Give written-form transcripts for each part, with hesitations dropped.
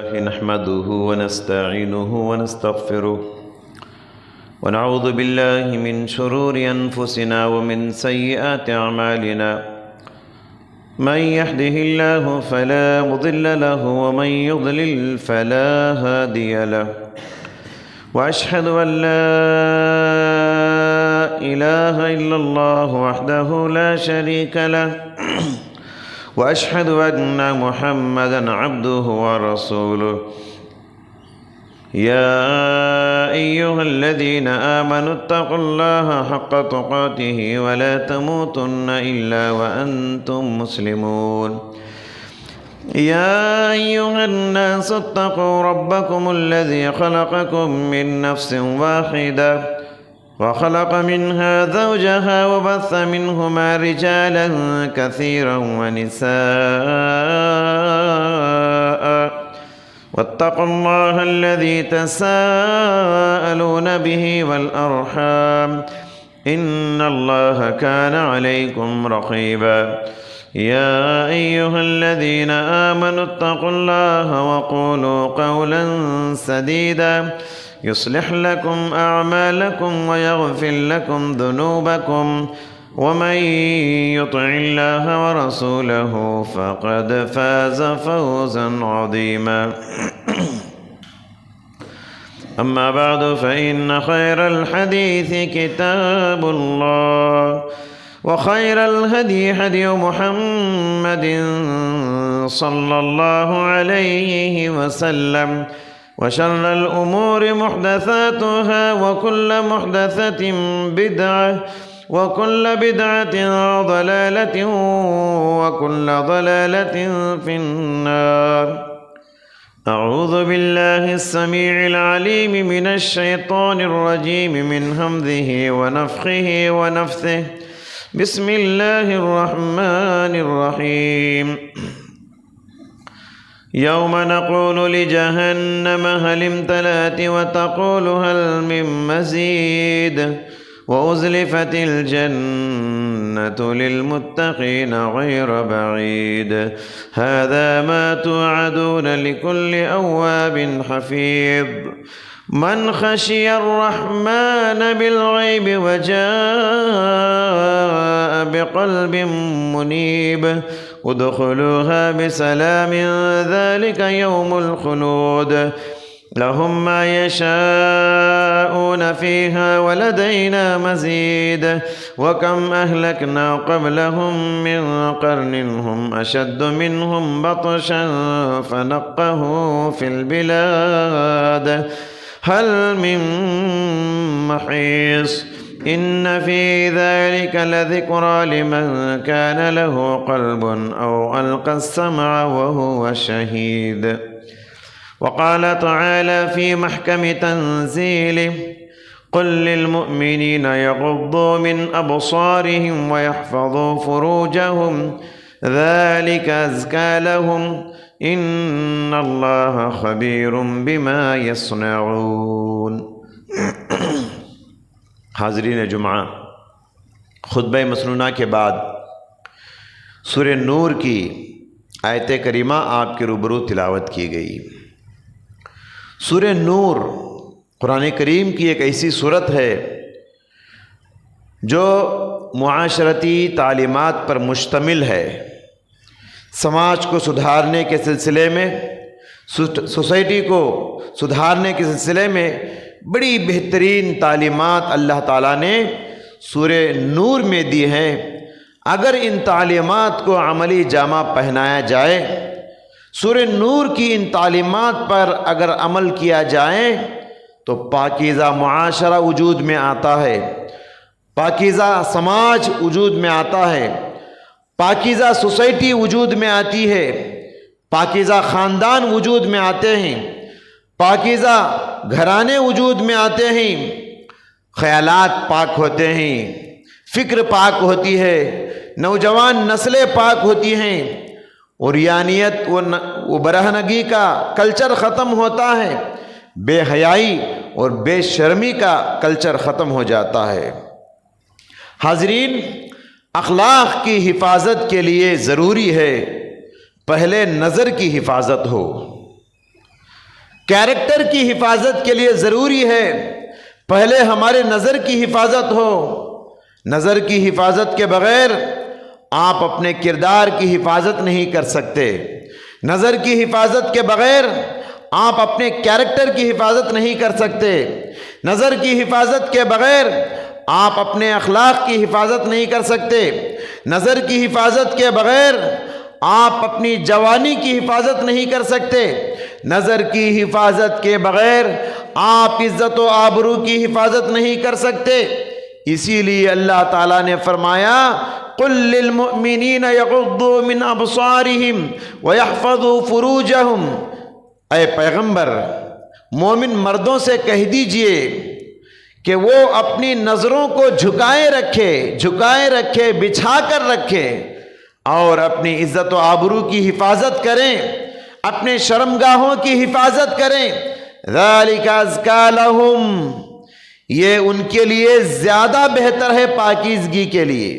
نحمده ونستعينه ونستغفره ونعوذ بالله من شرور أنفسنا ومن سيئات أعمالنا من يهده الله فلا مضل له ومن يضلل فلا هادي له وأشهد أن لا إله إلا الله وحده لا شريك له وأشهد أن محمدًا عبده ورسوله يا أيها الذين آمنوا اتقوا الله حق تقاته ولا تموتن إلا وأنتم مسلمون يا أيها الناس اتقوا ربكم الذي خلقكم من نفس واحدة وخلق منها زوجها وبث منهما رجالا كثيرا ونساء واتقوا الله الذي تساءلون به والأرحام إن الله كان عليكم رقيبا يا أيها الذين آمنوا اتقوا الله وقولوا قولا سديدا يصلح لكم أعمالكم ويغفر لكم ذنوبكم ومن يطع الله ورسوله فقد فاز فوزا عظيما أما بعد فإن خير الحديث كتاب الله وخير الهدي هدي محمد صلى الله عليه وسلم وشر الأمور محدثاتها وكل محدثة بدعة وكل بدعة ضلالة وكل ضلالة في النار أعوذ بالله السميع العليم من الشيطان الرجيم من همزه ونفخه ونفثه بسم الله الرحمن الرحيم يوم نقول لجهنم هل امتلأت وتقول هل من مزيد وأزلفت الجنة للمتقين غير بعيد هذا ما توعدون لكل أواب حفيظ من خشي الرحمن بالغيب وجاء بقلب منيب ادخلوها بسلام ذلك يوم الخلود لهم ما يشاءون فيها ولدينا مزيد وكم أهلكنا قبلهم من قرن هم أشد منهم بطشا فنقهوا في البلاد هل من محيص إن في ذلك لذكرى لمن كان له قلب أو ألقى السمع وهو شهيد وقال تعالى في محكم تنزيله قل للمؤمنين يغضوا من أبصارهم ويحفظوا فروجهم ذلك أزكى لهم إن الله خبير بما يصنعون حاضرین جمعہ خطبہ مسنونہ کے بعد سورہ نور کی آیت کریمہ آپ کے روبرو تلاوت کی گئی۔ سورہ نور قرآن کریم کی ایک ایسی صورت ہے جو معاشرتی تعلیمات پر مشتمل ہے۔ سماج کو سدھارنے کے سلسلے میں، سوسائٹی کو سدھارنے کے سلسلے میں بڑی بہترین تعلیمات اللہ تعالیٰ نے سورہ نور میں دی ہیں۔ اگر ان تعلیمات کو عملی جامہ پہنایا جائے، سورہ نور کی ان تعلیمات پر اگر عمل کیا جائے تو پاکیزہ معاشرہ وجود میں آتا ہے، پاکیزہ سماج وجود میں آتا ہے، پاکیزہ سوسائٹی وجود میں آتی ہے، پاکیزہ خاندان وجود میں آتے ہیں، پاکیزہ گھرانے وجود میں آتے ہیں، خیالات پاک ہوتے ہیں، فکر پاک ہوتی ہے، نوجوان نسلیں پاک ہوتی ہیں، عریانیت و برہنگی کا کلچر ختم ہوتا ہے، بے حیائی اور بے شرمی کا کلچر ختم ہو جاتا ہے۔ حاضرین، اخلاق کی حفاظت کے لیے ضروری ہے پہلے نظر کی حفاظت ہو۔ کیریکٹر کی حفاظت کے لیے ضروری ہے پہلے ہمارے نظر کی حفاظت ہو. نظر کی حفاظت کے بغیر آپ اپنے کردار کی حفاظت نہیں کر سکتے. نظر کی حفاظت کے بغیر آپ اپنے کیریکٹر کی حفاظت نہیں کر سکتے. نظر کی حفاظت کے بغیر آپ اپنے اخلاق کی حفاظت نہیں کر سکتے. نظر کی حفاظت کے بغیر آپ اپنی جوانی کی حفاظت نہیں کر سکتے. نظر کی حفاظت کے بغیر آپ عزت و آبرو کی حفاظت نہیں کر سکتے. اسی لیے اللہ تعالیٰ نے فرمایا قُلْ لِلْمُؤْمِنِينَ يَغُضُّوا مِنْ أَبْصَارِهِمْ وَيَحْفَظُوا فُرُوجَهُمْ. اے پیغمبر مومن مردوں سے کہہ دیجئے کہ وہ اپنی نظروں کو جھکائے رکھے بچھا کر رکھے اور اپنی عزت و آبرو کی حفاظت کریں، اپنے شرمگاہوں کی حفاظت کریں. ذَلِكَ أَزْكَىٰ لَهُمْ. یہ ان کے لیے زیادہ بہتر ہے پاکیزگی کے لیے،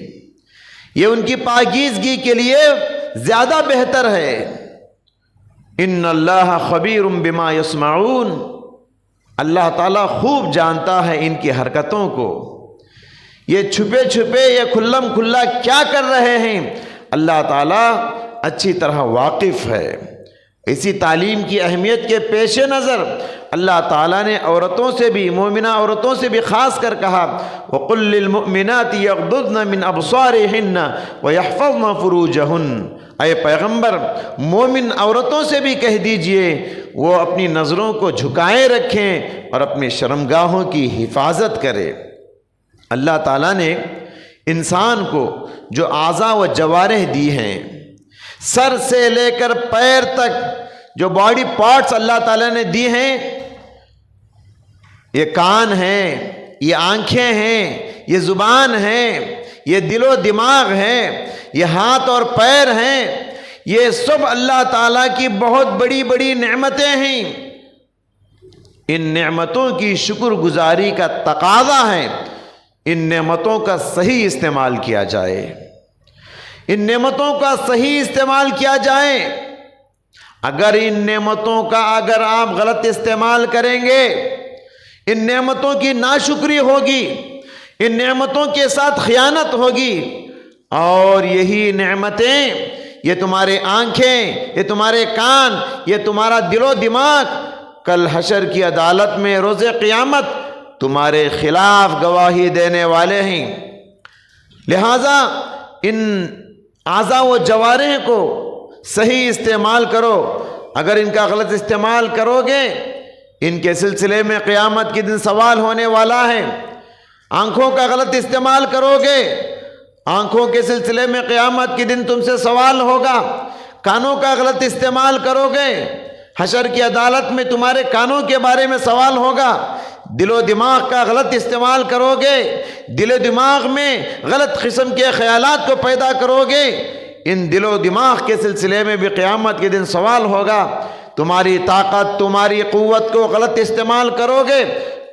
یہ ان کی پاکیزگی کے لیے زیادہ بہتر ہے. ان اللہ خبیر بما یصنعون. اللہ تعالیٰ خوب جانتا ہے ان کی حرکتوں کو. یہ چھپے چھپے یہ کھلم کھلا کیا کر رہے ہیں اللہ تعالیٰ اچھی طرح واقف ہے. اسی تعلیم کی اہمیت کے پیش نظر اللہ تعالیٰ نے عورتوں سے بھی، مومنہ عورتوں سے بھی خاص کر کہا وَقُلْ لِلْمُؤْمِنَاتِ يَغْضُضْنَ مِنْ أَبْصَارِهِنَّ وَيَحْفَظْنَ فُرُوجَهُنَّ. اے پیغمبر مومن عورتوں سے بھی کہہ دیجئے وہ اپنی نظروں کو جھکائے رکھیں اور اپنی شرمگاہوں کی حفاظت کرے. اللہ تعالیٰ نے انسان کو جو اعضاء و جوارح دی ہیں، سر سے لے کر پیر تک جو باڈی پارٹس اللہ تعالیٰ نے دی ہیں، یہ کان ہیں، یہ آنکھیں ہیں، یہ زبان ہے، یہ دل و دماغ ہے، یہ ہاتھ اور پیر ہیں، یہ سب اللہ تعالیٰ کی بہت بڑی بڑی نعمتیں ہیں. ان نعمتوں کی شکر گزاری کا تقاضا ہے ان نعمتوں کا صحیح استعمال کیا جائے. ان نعمتوں کا صحیح استعمال کیا جائے. اگر ان نعمتوں کا آپ غلط استعمال کریں گے، ان نعمتوں کی ناشکری ہوگی، ان نعمتوں کے ساتھ خیانت ہوگی. اور یہی نعمتیں، یہ تمہارے آنکھیں، یہ تمہارے کان، یہ تمہارا دل و دماغ کل حشر کی عدالت میں روز قیامت تمہارے خلاف گواہی دینے والے ہیں. لہٰذا ان اعضاء و جوارح کو صحیح استعمال کرو. اگر ان کا غلط استعمال کرو گے ان کے سلسلے میں قیامت کے دن سوال ہونے والا ہے. آنکھوں کا غلط استعمال کرو گے، آنکھوں کے سلسلے میں قیامت کے دن تم سے سوال ہوگا. کانوں کا غلط استعمال کرو گے، حشر کی عدالت میں تمہارے کانوں کے بارے میں سوال ہوگا. دل و دماغ کا غلط استعمال کرو گے، دل و دماغ میں غلط قسم کے خیالات کو پیدا کرو گے، ان دل و دماغ کے سلسلے میں بھی قیامت کے دن سوال ہوگا. تمہاری طاقت، تمہاری قوت کو غلط استعمال کرو گے،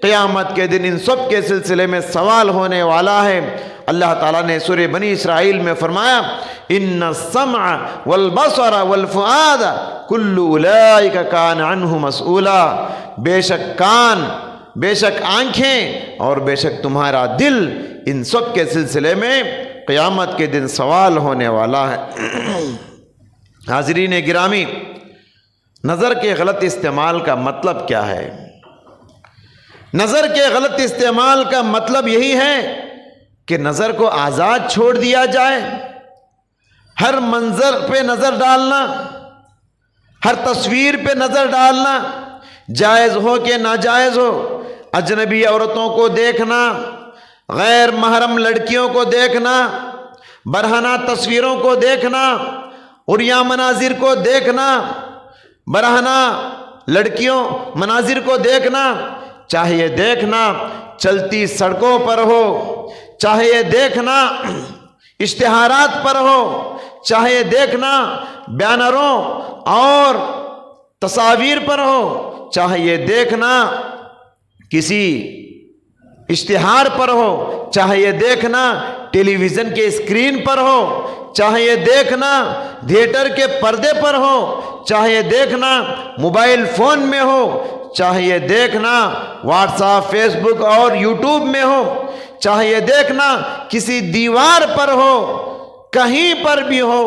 قیامت کے دن ان سب کے سلسلے میں سوال ہونے والا ہے. اللہ تعالیٰ نے سورہ بنی اسرائیل میں فرمایا ان السمع والبصر والفؤاد کل اولئک کان عنہ مسئولا. بے شک کان، بے شک آنکھیں اور بے شک تمہارا دل، ان سب کے سلسلے میں قیامت کے دن سوال ہونے والا ہے. حاضرین گرامی، نظر کے غلط استعمال کا مطلب کیا ہے؟ نظر کے غلط استعمال کا مطلب یہی ہے کہ نظر کو آزاد چھوڑ دیا جائے. ہر منظر پہ نظر ڈالنا، ہر تصویر پہ نظر ڈالنا، جائز ہو کہ ناجائز ہو، اجنبی عورتوں کو دیکھنا، غیر محرم لڑکیوں کو دیکھنا، برہنہ تصویروں کو دیکھنا، عریاں مناظر کو دیکھنا، برہنہ لڑکیوں مناظر کو دیکھنا، چاہے یہ دیکھنا چلتی سڑکوں پر ہو، چاہے یہ دیکھنا اشتہارات پر ہو، چاہے یہ دیکھنا بینروں اور تصاویر پر ہو، چاہے یہ دیکھنا کسی اشتہار پر ہو، چاہے یہ دیکھنا ٹیلی ویژن کے اسکرین پر ہو، چاہے یہ دیکھنا تھیٹر کے پردے پر ہو، چاہے یہ دیکھنا موبائل فون میں ہو، چاہے یہ دیکھنا واٹس ایپ، فیس بک اور یوٹیوب میں ہو، چاہے یہ دیکھنا کسی دیوار پر ہو، کہیں پر بھی ہو،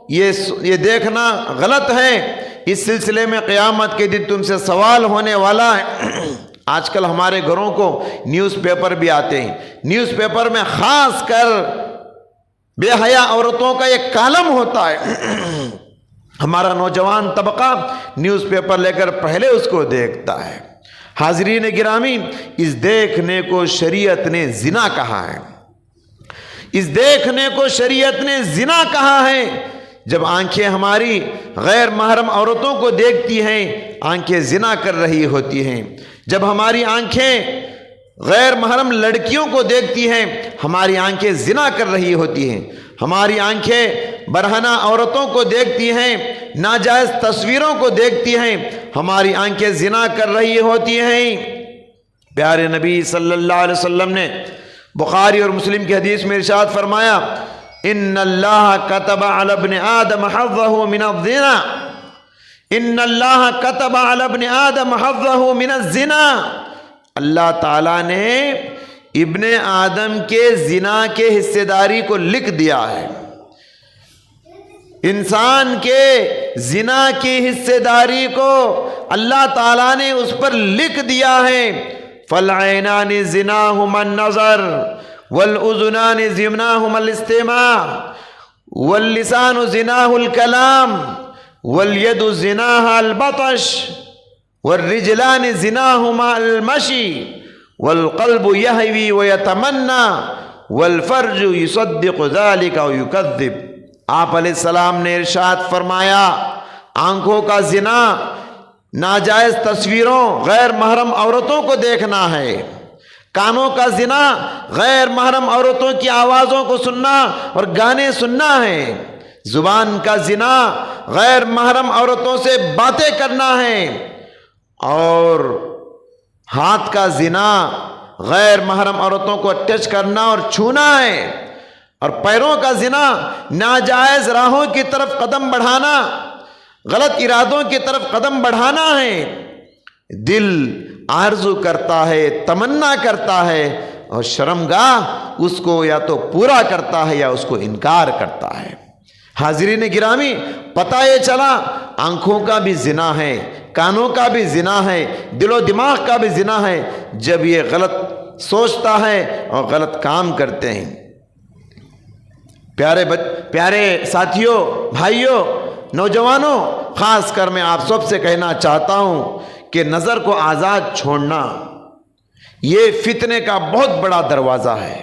یہ دیکھنا غلط ہے۔ اس سلسلے میں قیامت کے دن تم سے سوال ہونے والا ہے۔ آج کل ہمارے گھروں کو نیوز پیپر بھی آتے ہیں، نیوز پیپر میں خاص کر بے حیا عورتوں کا ایک کالم ہوتا ہے۔ ہمارا نوجوان طبقہ نیوز پیپر لے کر پہلے اس کو دیکھتا ہے۔ حاضرین گرامی، اس دیکھنے کو شریعت نے زنا کہا ہے، اس دیکھنے کو شریعت نے زنا کہا ہے۔ جب آنکھیں ہماری غیر محرم عورتوں کو دیکھتی ہیں، آنکھیں زنا کر رہی ہوتی ہیں۔ جب ہماری آنکھیں غیر محرم لڑکیوں کو دیکھتی ہیں، ہماری آنکھیں زنا کر رہی ہوتی ہیں۔ ہماری آنکھیں برہنہ عورتوں کو دیکھتی ہیں، ناجائز تصویروں کو دیکھتی ہیں، ہماری آنکھیں زنا کر رہی ہوتی ہیں۔ پیارے نبی صلی اللہ علیہ وسلم نے بخاری اور مسلم کی حدیث میں ارشاد فرمایا، ان اللہ کتب علی ابن آدم حظہ من الزنا، ان اللہ کتب علی ابن آدم حظہ من الزنا، اللہ تعالیٰ نے ابن آدم کے زنا کے حصے داری کو لکھ دیا ہے۔ انسان کے زنا کی حصے داری کو اللہ تعالیٰ نے اس پر لکھ دیا ہے۔ فالعینان زناہما النظر والاذنان زناہما الاستماع واللسان زناہ الکلام والید زناہ البطش والرجلان زناہما المشی والقلب یہوی ویتمنی والفرج یصدق ذلک ویکذب۔ آپ علیہ السلام نے ارشاد فرمایا، آنکھوں کا زنا ناجائز تصویروں غیر محرم عورتوں کو دیکھنا ہے، کانوں کا زنا غیر محرم عورتوں کی آوازوں کو سننا اور گانے سننا ہے، زبان کا زنا غیر محرم عورتوں سے باتیں کرنا ہے، اور ہاتھ کا زنا غیر محرم عورتوں کو ٹچ کرنا اور چھونا ہے، اور پیروں کا زنا ناجائز راہوں کی طرف قدم بڑھانا، غلط ارادوں کی طرف قدم بڑھانا ہے۔ دل آرزو کرتا ہے، تمنا کرتا ہے، اور شرمگاہ اس کو یا تو پورا کرتا ہے یا اس کو انکار کرتا ہے۔ حاضرین گرامی، پتہ یہ چلا آنکھوں کا بھی زنا ہے، کانوں کا بھی زنا ہے، دل و دماغ کا بھی زنا ہے جب یہ غلط سوچتا ہے اور غلط کام کرتے ہیں۔ پیارے ساتھیوں، بھائیوں، نوجوانوں، خاص کر میں آپ سب سے کہنا چاہتا ہوں کہ نظر کو آزاد چھوڑنا یہ فتنے کا بہت بڑا دروازہ ہے۔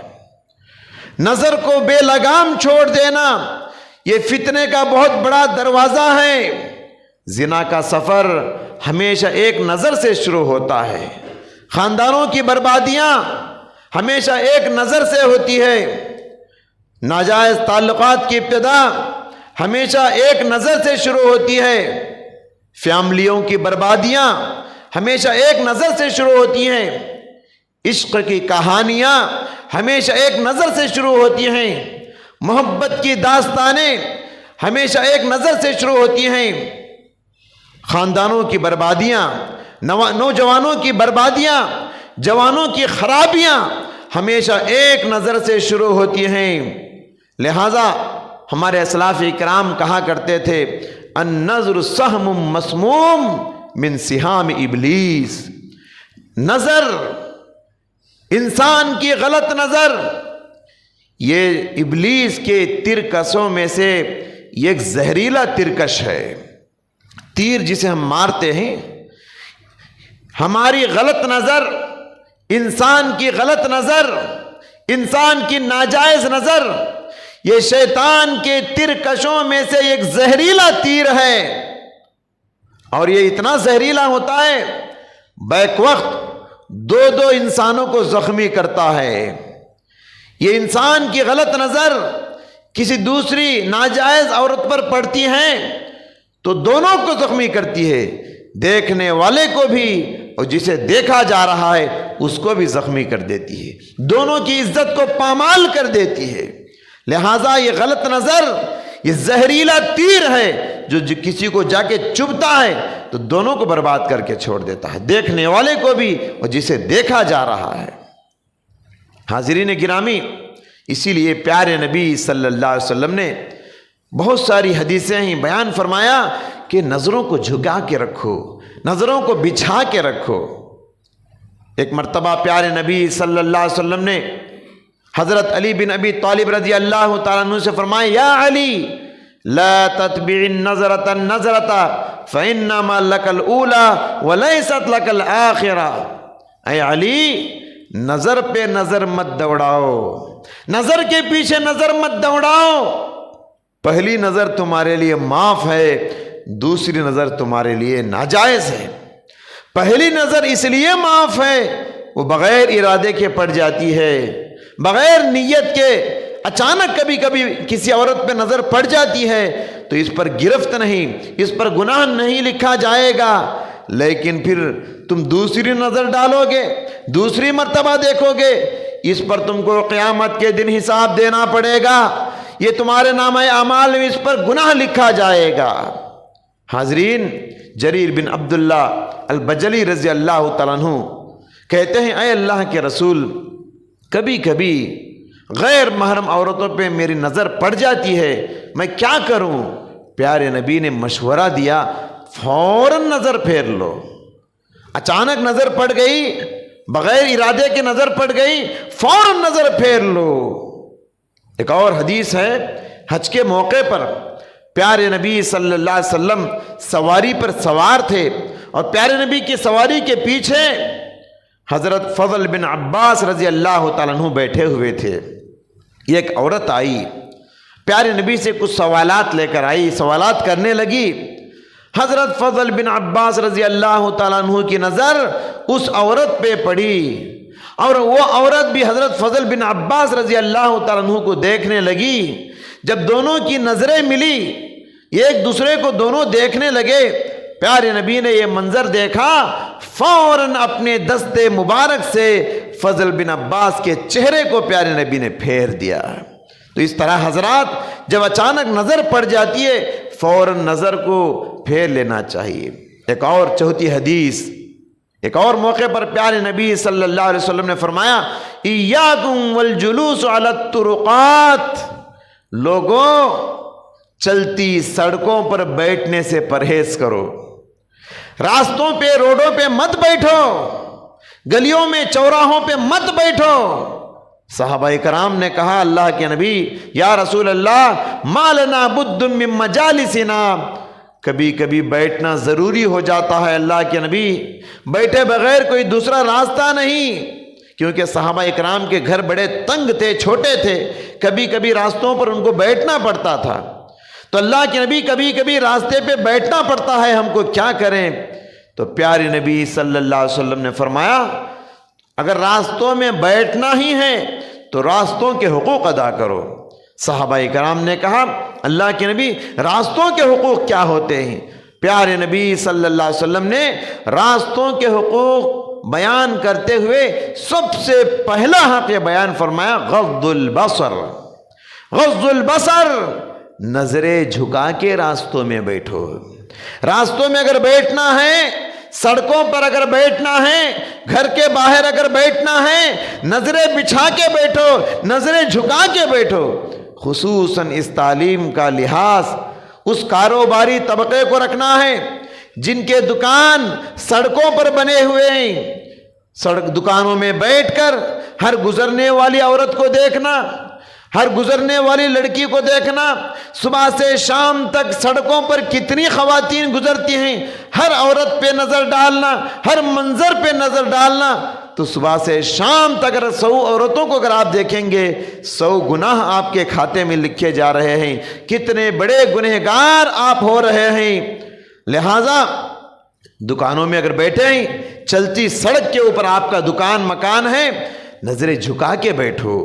نظر کو بے لگام چھوڑ دینا یہ فتنے کا بہت بڑا دروازہ ہے۔ زنا کا سفر ہمیشہ ایک نظر سے شروع ہوتا ہے، خاندانوں کی بربادیاں ہمیشہ ایک نظر سے ہوتی ہے، ناجائز تعلقات کی ابتدا ہمیشہ ایک نظر سے شروع ہوتی ہے، فیملیوں کی بربادیاں ہمیشہ ایک نظر سے شروع ہوتی ہیں، عشق کی کہانیاں ہمیشہ ایک نظر سے شروع ہوتی ہیں، محبت کی داستانیں ہمیشہ ایک نظر سے شروع ہوتی ہیں، خاندانوں کی بربادیاں، نوجوانوں کی بربادیاں، جوانوں کی خرابیاں ہمیشہ ایک نظر سے شروع ہوتی ہیں۔ لہذا ہمارے اسلاف اکرام کہا کرتے تھے، النظر سہم مسموم من سہام ابلیس، نظر، انسان کی غلط نظر یہ ابلیس کے ترکشوں میں سے ایک زہریلا ترکش ہے۔ تیر جسے ہم مارتے ہیں، ہماری غلط نظر، انسان کی غلط نظر، انسان کی ناجائز نظر یہ شیطان کے ترکشوں میں سے ایک زہریلا تیر ہے، اور یہ اتنا زہریلا ہوتا ہے بیک وقت دو انسانوں کو زخمی کرتا ہے۔ یہ انسان کی غلط نظر کسی دوسری ناجائز عورت پر پڑتی ہے تو دونوں کو زخمی کرتی ہے، دیکھنے والے کو بھی اور جسے دیکھا جا رہا ہے اس کو بھی زخمی کر دیتی ہے، دونوں کی عزت کو پامال کر دیتی ہے۔ لہٰذا یہ غلط نظر یہ زہریلا تیر ہے جو کسی کو جا کے چبھتا ہے تو دونوں کو برباد کر کے چھوڑ دیتا ہے، دیکھنے والے کو بھی اور جسے دیکھا جا رہا ہے۔ حاضرین گرامی، اسی لیے پیارے نبی صلی اللہ علیہ وسلم نے بہت ساری حدیثیں ہی بیان فرمایا کہ نظروں کو جھکا کے رکھو، نظروں کو بچھا کے رکھو۔ ایک مرتبہ پیارے نبی صلی اللہ علیہ وسلم نے حضرت علی بن ابی طالب رضی اللہ تعالیٰ عنہ سے فرمایا، یا علی لا تتبع النظرة النظرة فإنما لك الأولى وليست لك الآخرة۔ اے علی، نظر پہ نظر مت دوڑاؤ، نظر کے پیچھے نظر مت دوڑاؤ۔ پہلی نظر تمہارے لیے معاف ہے، دوسری نظر تمہارے لیے ناجائز ہے۔ پہلی نظر اس لیے معاف ہے، وہ بغیر ارادے کے پڑ جاتی ہے، بغیر نیت کے اچانک کبھی کبھی کسی عورت پہ نظر پڑ جاتی ہے تو اس پر گرفت نہیں، اس پر گناہ نہیں لکھا جائے گا، لیکن پھر تم دوسری نظر ڈالو گے، دوسری مرتبہ دیکھو گے، اس پر تم کو قیامت کے دن حساب دینا پڑے گا، یہ تمہارے نامہ اعمال میں اس پر گناہ لکھا جائے گا۔ حاضرین، جریر بن عبداللہ البجلی رضی اللہ تعالیٰ عنہ کہتے ہیں، اے اللہ کے رسول، کبھی کبھی غیر محرم عورتوں پہ میری نظر پڑ جاتی ہے، میں کیا کروں؟ پیارے نبی نے مشورہ دیا، فوراً نظر پھیر لو۔ اچانک نظر پڑ گئی، بغیر ارادے کے نظر پڑ گئی، فوراً نظر پھیر لو۔ ایک اور حدیث ہے، حج کے موقع پر پیارے نبی صلی اللہ علیہ وسلم سواری پر سوار تھے اور پیارے نبی کی سواری کے پیچھے حضرت فضل بن عباس رضی اللہ تعالیٰ عنہ بیٹھے ہوئے تھے۔ ایک عورت آئی، پیارے نبی سے کچھ سوالات لے کر آئی، سوالات کرنے لگی۔ حضرت فضل بن عباس رضی اللہ تعالیٰ عنہ کی نظر اس عورت پہ پڑی اور وہ عورت بھی حضرت فضل بن عباس رضی اللہ تعالیٰ عنہ کو دیکھنے لگی۔ جب دونوں کی نظریں ملی، ایک دوسرے کو دونوں دیکھنے لگے، پیارے نبی نے یہ منظر دیکھا، فوراً اپنے دست مبارک سے فضل بن عباس کے چہرے کو پیارے نبی نے پھیر دیا۔ تو اس طرح حضرات، جب اچانک نظر پڑ جاتی ہے فوراً نظر کو پھیر لینا چاہیے۔ ایک اور چوتھی حدیث، ایک اور موقع پر پیارے نبی صلی اللہ علیہ وسلم نے فرمایا، ایاکم والجلوس علی الطرقات، لوگوں چلتی سڑکوں پر بیٹھنے سے پرہیز کرو، راستوں پہ روڈوں پہ مت بیٹھو، گلیوں میں چوراہوں پہ مت بیٹھو۔ صحابہ کرام نے کہا، اللہ کے نبی، یا رسول اللہ، ما لنا بد من مجالسنا، کبھی کبھی بیٹھنا ضروری ہو جاتا ہے اللہ کے نبی، بیٹھے بغیر کوئی دوسرا راستہ نہیں، کیونکہ صحابہ اکرام کے گھر بڑے تنگ تھے، چھوٹے تھے، کبھی کبھی راستوں پر ان کو بیٹھنا پڑتا تھا۔ تو اللہ کے نبی، کبھی کبھی راستے پہ بیٹھنا پڑتا ہے، ہم کو کیا کریں؟ تو پیارے نبی صلی اللہ علیہ وسلم نے فرمایا، اگر راستوں میں بیٹھنا ہی ہے تو راستوں کے حقوق ادا کرو۔ صحابہ کرام نے کہا، اللہ کے نبی، راستوں کے حقوق کیا ہوتے ہیں؟ پیارے نبی صلی اللہ علیہ وسلم نے راستوں کے حقوق بیان کرتے ہوئے سب سے پہلا حق یہ بیان فرمایا، غض البصر۔ غض البصر، نظریں جھکا کے راستوں میں بیٹھو۔ راستوں میں اگر بیٹھنا ہے، سڑکوں پر اگر بیٹھنا ہے، گھر کے باہر اگر بیٹھنا ہے، نظریں بچھا کے بیٹھو، نظریں جھکا کے بیٹھو۔ خصوصاً اس تعلیم کا لحاظ اس کاروباری طبقے کو رکھنا ہے جن کے دکان سڑکوں پر بنے ہوئے ہیں۔ سڑک دکانوں میں بیٹھ کر ہر گزرنے والی عورت کو دیکھنا، ہر گزرنے والی لڑکی کو دیکھنا، صبح سے شام تک سڑکوں پر کتنی خواتین گزرتی ہیں، ہر عورت پہ نظر ڈالنا، ہر منظر پہ نظر ڈالنا، تو صبح سے شام تک اگر 100 عورتوں کو اگر آپ دیکھیں گے، 100 گناہ آپ کے کھاتے میں لکھے جا رہے ہیں، کتنے بڑے گنہگار آپ ہو رہے ہیں۔ لہٰذا دکانوں میں اگر بیٹھے ہیں، چلتی سڑک کے اوپر آپ کا دکان مکان ہے، نظریں جھکا کے بیٹھو۔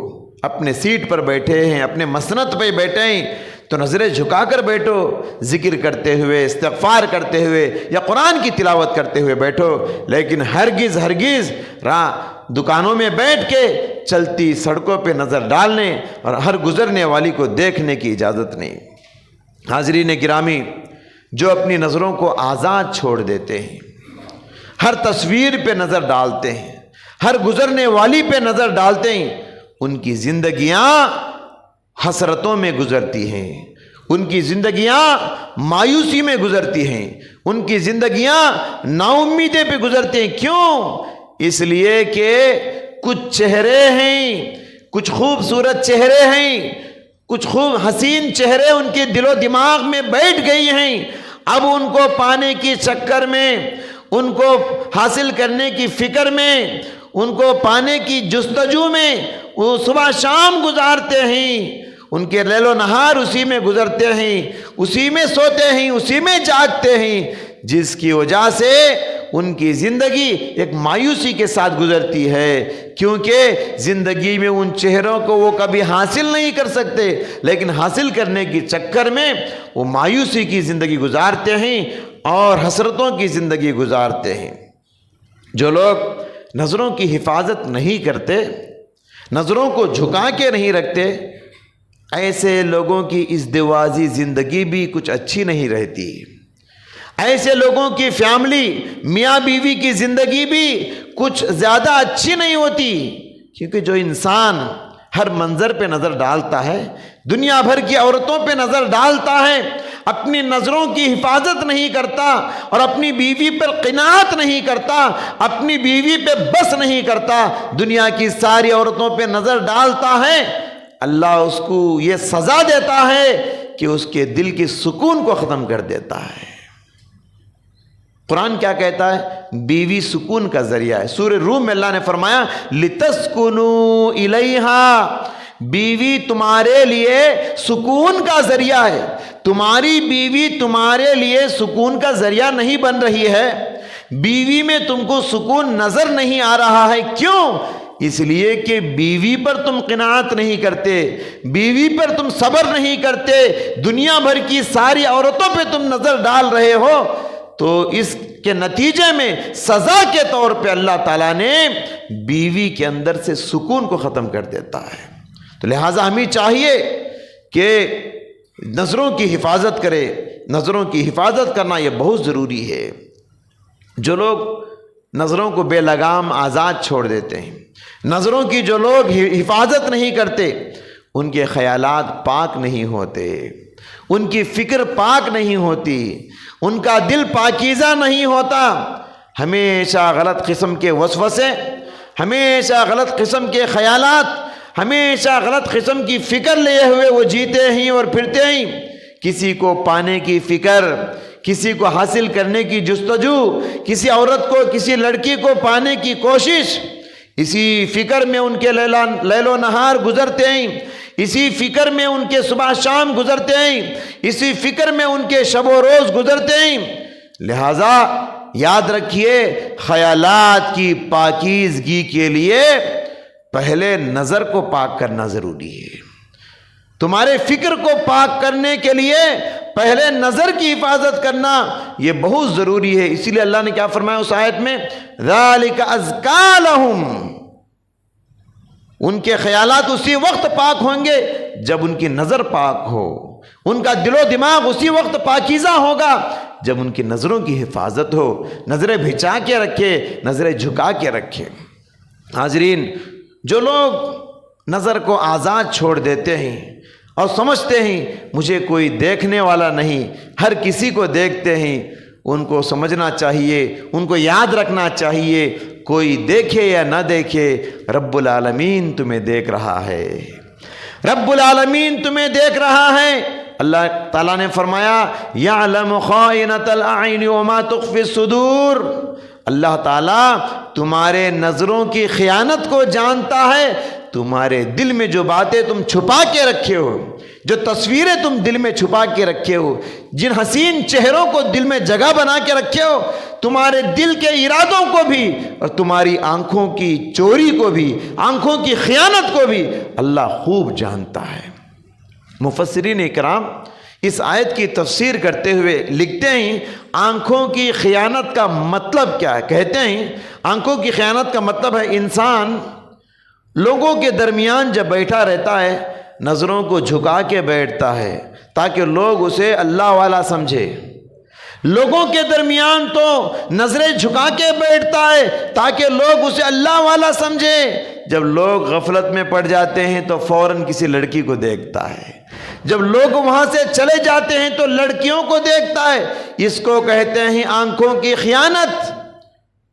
اپنے سیٹ پر بیٹھے ہیں، اپنے مسند پہ بیٹھے ہیں تو نظریں جھکا کر بیٹھو، ذکر کرتے ہوئے، استغفار کرتے ہوئے یا قرآن کی تلاوت کرتے ہوئے بیٹھو، لیکن ہرگز دکانوں میں بیٹھ کے چلتی سڑکوں پہ نظر ڈالنے اور ہر گزرنے والی کو دیکھنے کی اجازت نہیں۔ حاضرین گرامی، جو اپنی نظروں کو آزاد چھوڑ دیتے ہیں، ہر تصویر پہ نظر ڈالتے ہیں، ہر گزرنے والی پہ نظر ڈالتے ہیں، ان کی زندگیاں حسرتوں میں گزرتی ہیں، ان کی زندگیاں مایوسی میں گزرتی ہیں، ان کی زندگیاں نا امیدی پہ گزرتی ہیں۔ کیوں؟ اس لیے کہ کچھ چہرے ہیں، کچھ خوبصورت چہرے ہیں، کچھ خوب حسین چہرے ان کے دل و دماغ میں بیٹھ گئی ہیں، اب ان کو پانے کی چکر میں، ان کو حاصل کرنے کی فکر میں، ان کو پانے کی جستجو میں وہ صبح شام گزارتے ہیں، ان کے لیل و نہار اسی میں گزرتے ہیں، اسی میں سوتے ہیں، اسی میں جاگتے ہیں، جس کی وجہ سے ان کی زندگی ایک مایوسی کے ساتھ گزرتی ہے، کیونکہ زندگی میں ان چہروں کو وہ کبھی حاصل نہیں کر سکتے، لیکن حاصل کرنے کی چکر میں وہ مایوسی کی زندگی گزارتے ہیں اور حسرتوں کی زندگی گزارتے ہیں۔ جو لوگ نظروں کی حفاظت نہیں کرتے، نظروں کو جھکا کے نہیں رکھتے، ایسے لوگوں کی ازدواجی زندگی بھی کچھ اچھی نہیں رہتی، ایسے لوگوں کی فیملی، میاں بیوی کی زندگی بھی کچھ زیادہ اچھی نہیں ہوتی، کیونکہ جو انسان ہر منظر پہ نظر ڈالتا ہے، دنیا بھر کی عورتوں پہ نظر ڈالتا ہے، اپنی نظروں کی حفاظت نہیں کرتا اور اپنی بیوی پر قناعت نہیں کرتا، اپنی بیوی پہ بس نہیں کرتا، دنیا کی ساری عورتوں پہ نظر ڈالتا ہے، اللہ اس کو یہ سزا دیتا ہے کہ اس کے دل کی سکون کو ختم کر دیتا ہے۔ قرآن کیا کہتا ہے؟ بیوی سکون کا ذریعہ ہے۔ سورہ روم میں اللہ نے فرمایا لِتَسْكُنُوا إِلَيْهَا، بیوی تمہارے لیے سکون کا ذریعہ ہے، تمہاری بیوی تمہارے لیے سکون کا ذریعہ نہیں بن رہی ہے، بیوی میں تم کو سکون نظر نہیں آ رہا ہے۔ کیوں؟ اس لیے کہ بیوی پر تم قناعت نہیں کرتے، بیوی پر تم صبر نہیں کرتے، دنیا بھر کی ساری عورتوں پہ تم نظر ڈال رہے ہو، تو اس کے نتیجے میں سزا کے طور پہ اللہ تعالیٰ نے بیوی کے اندر سے سکون کو ختم کر دیتا ہے۔ تو لہٰذا ہمیں چاہیے کہ نظروں کی حفاظت کرے، نظروں کی حفاظت کرنا یہ بہت ضروری ہے۔ جو لوگ نظروں کو بے لگام آزاد چھوڑ دیتے ہیں، نظروں کی جو لوگ حفاظت نہیں کرتے، ان کے خیالات پاک نہیں ہوتے، ان کی فکر پاک نہیں ہوتی، ان کا دل پاکیزہ نہیں ہوتا، ہمیشہ غلط قسم کے وسوسے، ہمیشہ غلط قسم کے خیالات، ہمیشہ غلط قسم کی فکر لیے ہوئے وہ جیتے ہیں اور پھرتے ہیں، کسی کو پانے کی فکر، کسی کو حاصل کرنے کی جستجو، کسی عورت کو، کسی لڑکی کو پانے کی کوشش، اسی فکر میں ان کے لیل و نہار گزرتے ہیں، اسی فکر میں ان کے صبح شام گزرتے ہیں، اسی فکر میں ان کے شب و روز گزرتے ہیں۔ لہٰذا یاد رکھیے، خیالات کی پاکیزگی کے لیے پہلے نظر کو پاک کرنا ضروری ہے، تمہارے فکر کو پاک کرنے کے لیے پہلے نظر کی حفاظت کرنا یہ بہت ضروری ہے۔ اسی لیے اللہ نے کیا فرمایا اس آیت میں؟ ذَلِكَ أَزْكَىٰ لَهُمْ، ان کے خیالات اسی وقت پاک ہوں گے جب ان کی نظر پاک ہو، ان کا دل و دماغ اسی وقت پاکیزہ ہوگا جب ان کی نظروں کی حفاظت ہو، نظریں بھچا کے رکھے، نظریں جھکا کے رکھے۔ حاضرین، جو لوگ نظر کو آزاد چھوڑ دیتے ہیں اور سمجھتے ہیں مجھے کوئی دیکھنے والا نہیں، ہر کسی کو دیکھتے ہیں، ان کو سمجھنا چاہیے، ان کو یاد رکھنا چاہیے، کوئی دیکھے یا نہ دیکھے، رب العالمین تمہیں دیکھ رہا ہے، رب العالمین تمہیں دیکھ رہا ہے۔ اللہ تعالیٰ نے فرمایا یعلم خائنۃ الاعین وما تخفی الصدور، اللہ تعالیٰ تمہارے نظروں کی خیانت کو جانتا ہے، تمہارے دل میں جو باتیں تم چھپا کے رکھے ہو، جو تصویریں تم دل میں چھپا کے رکھے ہو، جن حسین چہروں کو دل میں جگہ بنا کے رکھے ہو، تمہارے دل کے ارادوں کو بھی اور تمہاری آنکھوں کی چوری کو بھی، آنکھوں کی خیانت کو بھی اللہ خوب جانتا ہے۔ مفسرین اکرام اس آیت کی تفسیر کرتے ہوئے لکھتے ہیں آنکھوں کی خیانت کا مطلب کیا ہے؟ کہتے ہیں آنکھوں کی خیانت کا مطلب ہے انسان لوگوں کے درمیان جب بیٹھا رہتا ہے نظروں کو جھکا کے بیٹھتا ہے تاکہ لوگ اسے اللہ والا سمجھے، لوگوں کے درمیان تو نظریں جھکا کے بیٹھتا ہے تاکہ لوگ اسے اللہ والا سمجھیں۔ جب لوگ غفلت میں پڑ جاتے ہیں تو فوراً کسی لڑکی کو دیکھتا ہے، جب لوگ وہاں سے چلے جاتے ہیں تو لڑکیوں کو دیکھتا ہے۔ اس کو کہتے ہیں آنکھوں کی خیانت۔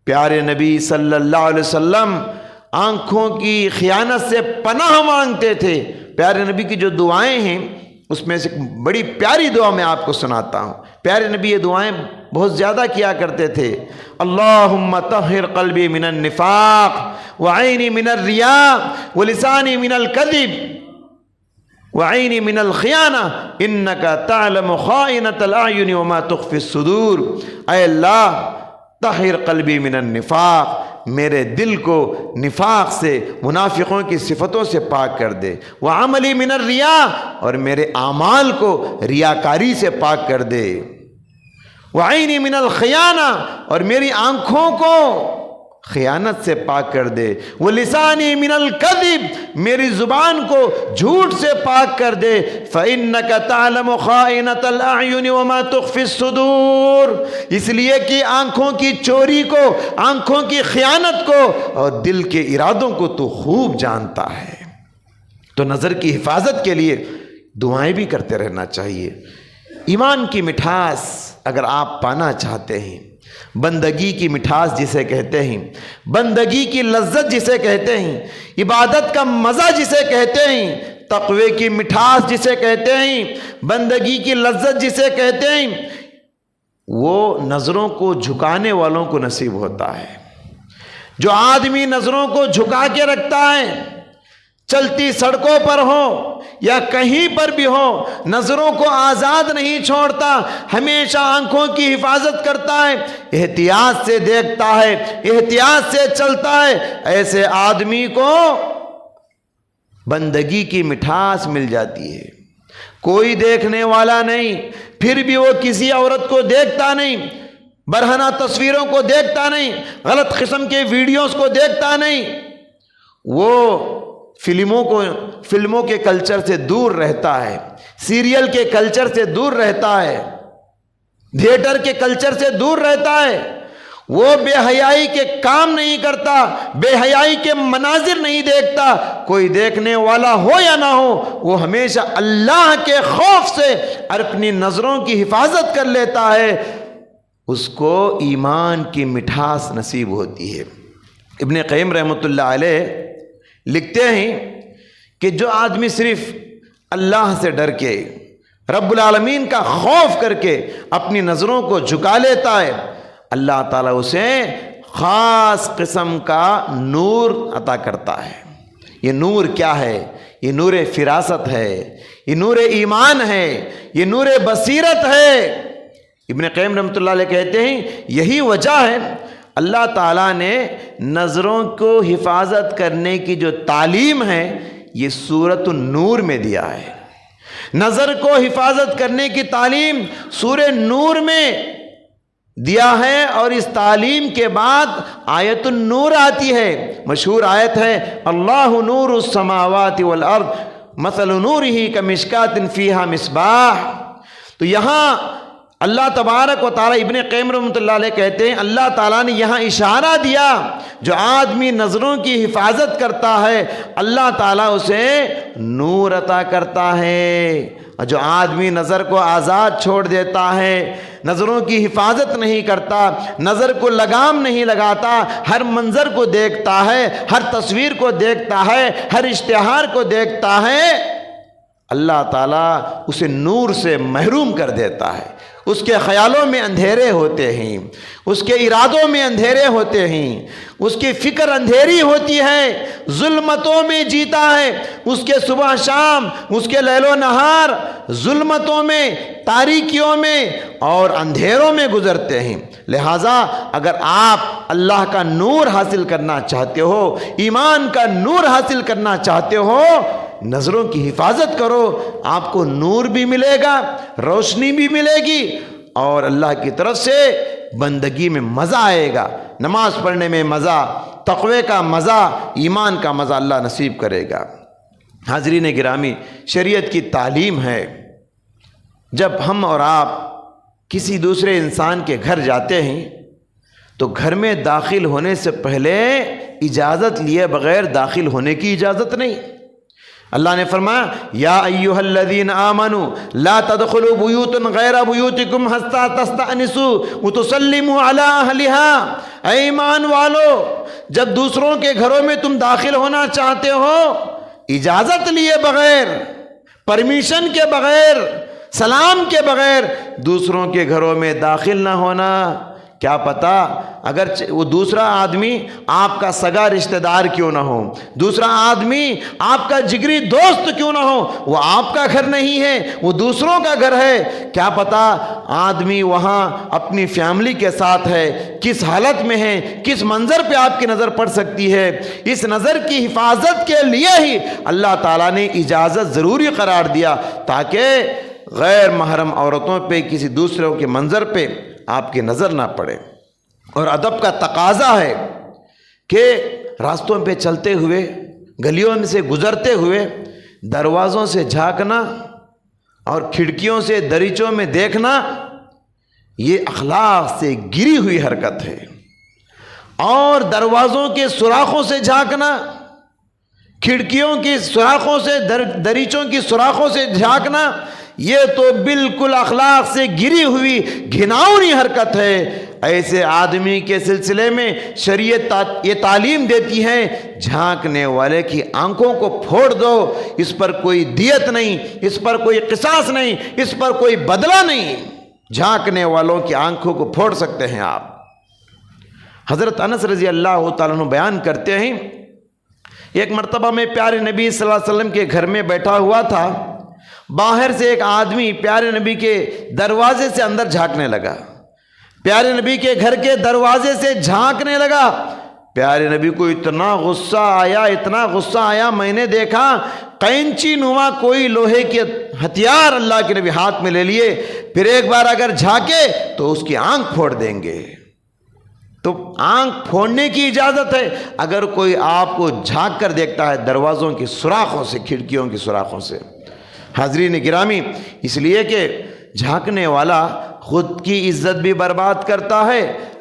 پیارے نبی صلی اللہ علیہ وسلم آنکھوں کی خیانت سے پناہ مانگتے تھے۔ پیارے نبی کی جو دعائیں ہیں اس میں سے بڑی پیاری دعا میں آپ کو سناتا ہوں۔ پیارے نبی یہ دعائیں بہت زیادہ کیا کرتے تھے۔ اللہم طہر قلبی من النفاق وعینی من الریاء ولسانی من الکذب وعینی من الخیانہ انکا تعلم خائنۃ الاعین وما تخفی الصدور۔ اے اللہ طہر قلبی من النفاق، میرے دل کو نفاق سے، منافقوں کی صفتوں سے پاک کر دے۔ وعملی من الریاء، اور میرے اعمال کو ریاکاری سے پاک کر دے۔ وعینی من الخیانہ، اور میری آنکھوں کو خیانت سے پاک کر دے۔ ولسانی من الکذب، میری زبان کو جھوٹ سے پاک کر دے۔ فإنک تعلم خائنۃ الاعین وما تخفی الصدور، اس لیے کہ آنکھوں کی چوری کو، آنکھوں کی خیانت کو اور دل کے ارادوں کو تو خوب جانتا ہے۔ تو نظر کی حفاظت کے لیے دعائیں بھی کرتے رہنا چاہیے۔ ایمان کی مٹھاس اگر آپ پانا چاہتے ہیں، بندگی کی مٹھاس جسے کہتے ہیں، بندگی کی لذت جسے کہتے ہیں، عبادت کا مزہ جسے کہتے ہیں، تقوی کی مٹھاس جسے کہتے ہیں، بندگی کی لذت جسے کہتے ہیں، وہ نظروں کو جھکانے والوں کو نصیب ہوتا ہے۔ جو آدمی نظروں کو جھکا کے رکھتا ہے، چلتی سڑکوں پر ہو یا کہیں پر بھی ہو، نظروں کو آزاد نہیں چھوڑتا، ہمیشہ آنکھوں کی حفاظت کرتا ہے، احتیاط سے دیکھتا ہے، احتیاط سے چلتا ہے، ایسے آدمی کو بندگی کی مٹھاس مل جاتی ہے۔ کوئی دیکھنے والا نہیں، پھر بھی وہ کسی عورت کو دیکھتا نہیں، برہنہ تصویروں کو دیکھتا نہیں، غلط قسم کے ویڈیوز کو دیکھتا نہیں، وہ فلموں کے کلچر سے دور رہتا ہے، سیریل کے کلچر سے دور رہتا ہے، تھیٹر کے کلچر سے دور رہتا ہے، وہ بے حیائی کے کام نہیں کرتا، بے حیائی کے مناظر نہیں دیکھتا۔ کوئی دیکھنے والا ہو یا نہ ہو، وہ ہمیشہ اللہ کے خوف سے اپنی نظروں کی حفاظت کر لیتا ہے، اس کو ایمان کی مٹھاس نصیب ہوتی ہے۔ ابن قیم رحمۃ اللہ علیہ لکھتے ہیں کہ جو آدمی صرف اللہ سے ڈر کے، رب العالمین کا خوف کر کے اپنی نظروں کو جھکا لیتا ہے، اللہ تعالیٰ اسے خاص قسم کا نور عطا کرتا ہے۔ یہ نور کیا ہے؟ یہ نور فراست ہے، یہ نور ایمان ہے، یہ نور بصیرت ہے۔ ابن قیم رحمۃ اللہ علیہ کہتے ہیں یہی وجہ ہے اللہ تعالیٰ نے نظروں کو حفاظت کرنے کی جو تعلیم ہے یہ سورۃ النور میں دیا ہے۔ نظر کو حفاظت کرنے کی تعلیم سورہ نور میں دیا ہے، اور اس تعلیم کے بعد آیت النور آتی ہے۔ مشہور آیت ہے اللہ نور السماوات والارض مثل نورہ کمشکاۃ فیہا مصباح۔ تو یہاں اللہ تبارک و تعالیٰ، ابن قیم رحمۃ اللہ علیہ کہتے ہیں اللہ تعالیٰ نے یہاں اشارہ دیا، جو آدمی نظروں کی حفاظت کرتا ہے اللہ تعالیٰ اسے نور عطا کرتا ہے، اور جو آدمی نظر کو آزاد چھوڑ دیتا ہے، نظروں کی حفاظت نہیں کرتا، نظر کو لگام نہیں لگاتا، ہر منظر کو دیکھتا ہے، ہر تصویر کو دیکھتا ہے، ہر اشتہار کو دیکھتا ہے، اللہ تعالیٰ اسے نور سے محروم کر دیتا ہے۔ اس کے خیالوں میں اندھیرے ہوتے ہیں، اس کے ارادوں میں اندھیرے ہوتے ہیں، اس کی فکر اندھیری ہوتی ہے، ظلمتوں میں جیتا ہے، اس کے صبح شام، اس کے لیل و نہار ظلمتوں میں، تاریکیوں میں اور اندھیروں میں گزرتے ہیں۔ لہٰذا اگر آپ اللہ کا نور حاصل کرنا چاہتے ہو، ایمان کا نور حاصل کرنا چاہتے ہو، نظروں کی حفاظت کرو، آپ کو نور بھی ملے گا، روشنی بھی ملے گی، اور اللہ کی طرف سے بندگی میں مزہ آئے گا، نماز پڑھنے میں مزہ، تقوی کا مزہ، ایمان کا مزہ اللہ نصیب کرے گا۔ حاضرین گرامی، شریعت کی تعلیم ہے، جب ہم اور آپ کسی دوسرے انسان کے گھر جاتے ہیں تو گھر میں داخل ہونے سے پہلے اجازت لیے بغیر داخل ہونے کی اجازت نہیں۔ اللہ نے فرمایا یا ایھا الذین آمنوا لا تدخلوا بیوتا غیر بیوتکم حتی تستأنسوا وتسلموا علی اہلها، اے ایمان والو جب دوسروں کے گھروں میں تم داخل ہونا چاہتے ہو اجازت لیے بغیر، پرمیشن کے بغیر، سلام کے بغیر دوسروں کے گھروں میں داخل نہ ہونا۔ کیا پتہ اگر وہ دوسرا آدمی آپ کا سگا رشتہ دار کیوں نہ ہو، دوسرا آدمی آپ کا جگری دوست کیوں نہ ہو، وہ آپ کا گھر نہیں ہے، وہ دوسروں کا گھر ہے۔ کیا پتہ آدمی وہاں اپنی فیملی کے ساتھ ہے، کس حالت میں ہے، کس منظر پہ آپ کی نظر پڑ سکتی ہے۔ اس نظر کی حفاظت کے لیے ہی اللہ تعالیٰ نے اجازت ضروری قرار دیا تاکہ غیر محرم عورتوں پہ کسی دوسروں کے منظر پہ آپ کی نظر نہ پڑے۔ اور ادب کا تقاضا ہے کہ راستوں پہ چلتے ہوئے، گلیوں میں سے گزرتے ہوئے دروازوں سے جھانکنا اور کھڑکیوں سے دریچوں میں دیکھنا یہ اخلاق سے گری ہوئی حرکت ہے۔ اور دروازوں کے سوراخوں سے جھانکنا، کھڑکیوں کی سوراخوں سے، دریچوں کی سوراخوں سے جھانکنا یہ تو بالکل اخلاق سے گری ہوئی گھناؤنی حرکت ہے۔ ایسے آدمی کے سلسلے میں شریعت یہ تعلیم دیتی ہے جھانکنے والے کی آنکھوں کو پھوڑ دو، اس پر کوئی دیت نہیں، اس پر کوئی قصاص نہیں، اس پر کوئی بدلہ نہیں۔ جھانکنے والوں کی آنکھوں کو پھوڑ سکتے ہیں آپ۔ حضرت انس رضی اللہ تعالیٰ عنہ بیان کرتے ہیں ایک مرتبہ میں پیارے نبی صلی اللہ علیہ وسلم کے گھر میں بیٹھا ہوا تھا، باہر سے ایک آدمی پیارے نبی کے دروازے سے اندر جھانکنے لگا، پیارے نبی کے گھر کے دروازے سے جھانکنے لگا۔ پیارے نبی کو اتنا غصہ آیا، اتنا غصہ آیا، میں نے دیکھا قینچی نما کوئی لوہے کے ہتھیار اللہ کے نبی ہاتھ میں لے لیے، پھر ایک بار اگر جھانکے تو اس کی آنکھ پھوڑ دیں گے۔ تو آنکھ پھوڑنے کی اجازت ہے اگر کوئی آپ کو جھانک کر دیکھتا ہے دروازوں کی سوراخوں سے، کھڑکیوں کی سوراخوں سے۔ حاضرین گرامی، اس لیے کہ جھانکنے والا خود کی عزت بھی برباد کرتا ہے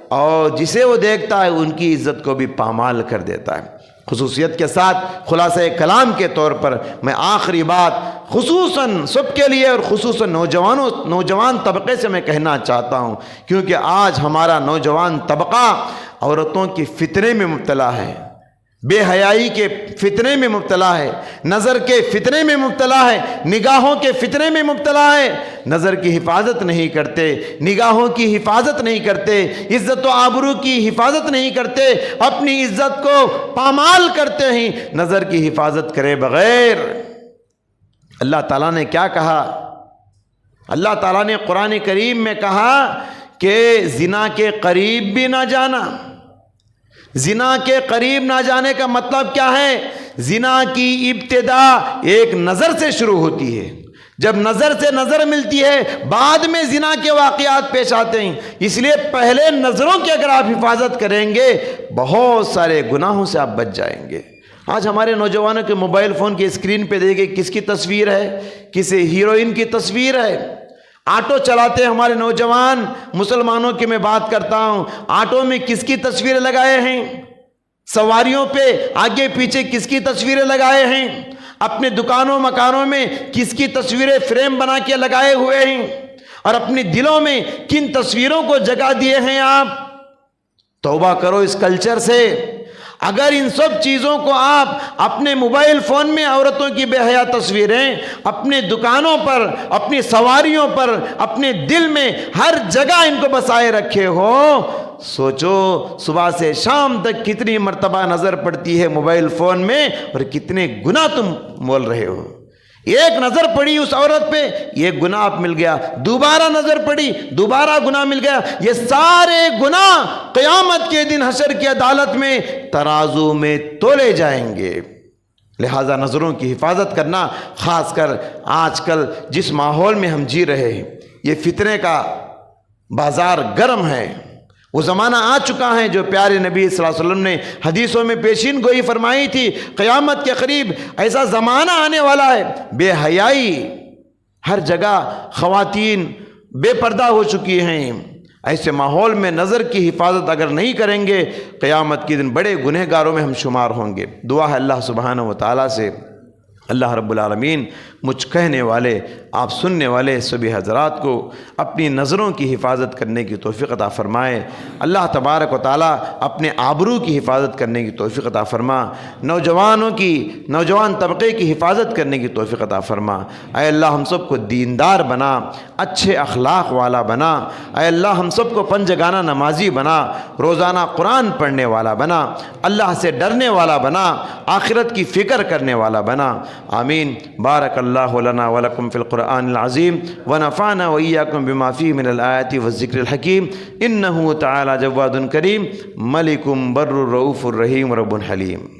اور جسے وہ دیکھتا ہے ان کی عزت کو بھی پامال کر دیتا ہے۔ خصوصیت کے ساتھ خلاصہ کلام کے طور پر میں آخری بات خصوصاً سب کے لیے اور خصوصاً نوجوان طبقے سے میں کہنا چاہتا ہوں، کیونکہ آج ہمارا نوجوان طبقہ عورتوں کی فتنے میں مبتلا ہے، بے حیائی کے فتنے میں مبتلا ہے، نظر کے فتنے میں مبتلا ہے، نگاہوں کے فتنے میں مبتلا ہے۔ نظر کی حفاظت نہیں کرتے، نگاہوں کی حفاظت نہیں کرتے، عزت و آبرو کی حفاظت نہیں کرتے، اپنی عزت کو پامال کرتے ہیں نظر کی حفاظت کرے بغیر۔ اللہ تعالیٰ نے کیا کہا؟ اللہ تعالیٰ نے قرآن کریم میں کہا کہ زنا کے قریب بھی نہ جانا۔ زنا کے قریب نہ جانے کا مطلب کیا ہے؟ زنا کی ابتدا ایک نظر سے شروع ہوتی ہے، جب نظر سے نظر ملتی ہے بعد میں زنا کے واقعات پیش آتے ہیں۔ اس لیے پہلے نظروں کی اگر آپ حفاظت کریں گے بہت سارے گناہوں سے آپ بچ جائیں گے۔ آج ہمارے نوجوانوں کے موبائل فون کی اسکرین پہ دیکھیں کس کی تصویر ہے، کسی ہیروئن کی تصویر ہے۔ آٹو چلاتے ہیں ہمارے نوجوان، مسلمانوں کی میں بات کرتا ہوں، آٹو میں کس کی تصویریں لگائے ہیں، سواریوں پہ آگے پیچھے کس کی تصویریں لگائے ہیں، اپنے دکانوں مکانوں میں کس کی تصویریں فریم بنا کے لگائے ہوئے ہیں، اور اپنے دلوں میں کن تصویروں کو جگہ دیے ہیں آپ۔ توبہ کرو اس کلچر سے۔ اگر ان سب چیزوں کو آپ اپنے موبائل فون میں عورتوں کی بے حیا تصویریں، اپنے دکانوں پر، اپنی سواریوں پر، اپنے دل میں ہر جگہ ان کو بسائے رکھے ہو، سوچو صبح سے شام تک کتنی مرتبہ نظر پڑتی ہے موبائل فون میں اور کتنے گناہ تم بول رہے ہو۔ ایک نظر پڑی اس عورت پہ، یہ گناہ آپ مل گیا، دوبارہ نظر پڑی، دوبارہ گناہ مل گیا۔ یہ سارے گناہ قیامت کے دن حشر کی عدالت میں ترازو میں تولے جائیں گے۔ لہذا نظروں کی حفاظت کرنا، خاص کر آج کل جس ماحول میں ہم جی رہے ہیں، یہ فتنے کا بازار گرم ہے۔ وہ زمانہ آ چکا ہے جو پیارے نبی صلی اللہ علیہ وسلم نے حدیثوں میں پیشین گوئی فرمائی تھی، قیامت کے قریب ایسا زمانہ آنے والا ہے، بے حیائی ہر جگہ، خواتین بے پردہ ہو چکی ہیں۔ ایسے ماحول میں نظر کی حفاظت اگر نہیں کریں گے، قیامت کے دن بڑے گنہگاروں میں ہم شمار ہوں گے۔ دعا ہے اللہ سبحانہ و تعالیٰ سے، اللہ رب العالمین مجھ کہنے والے، آپ سننے والے سبھی حضرات کو اپنی نظروں کی حفاظت کرنے کی توفیق عطا فرمائے۔ اللہ تبارک و تعالیٰ اپنے آبرو کی حفاظت کرنے کی توفیق عطا فرما، نوجوان طبقے کی حفاظت کرنے کی توفیق عطا فرما۔ اے اللہ ہم سب کو دیندار بنا، اچھے اخلاق والا بنا۔ اے اللہ ہم سب کو پنجگانہ نمازی بنا، روزانہ قرآن پڑھنے والا بنا، اللہ سے ڈرنے والا بنا، آخرت کی فکر کرنے والا بنا۔ آمین۔ بارک اللہ لنا ولکم فی القرآن العظیم ونفعنا وإیاکم بما فیہ من الآیات والذکر الحکیم، انہ تعالی جواد کریم، ملک بر رؤوف الرحیم رب حلیم۔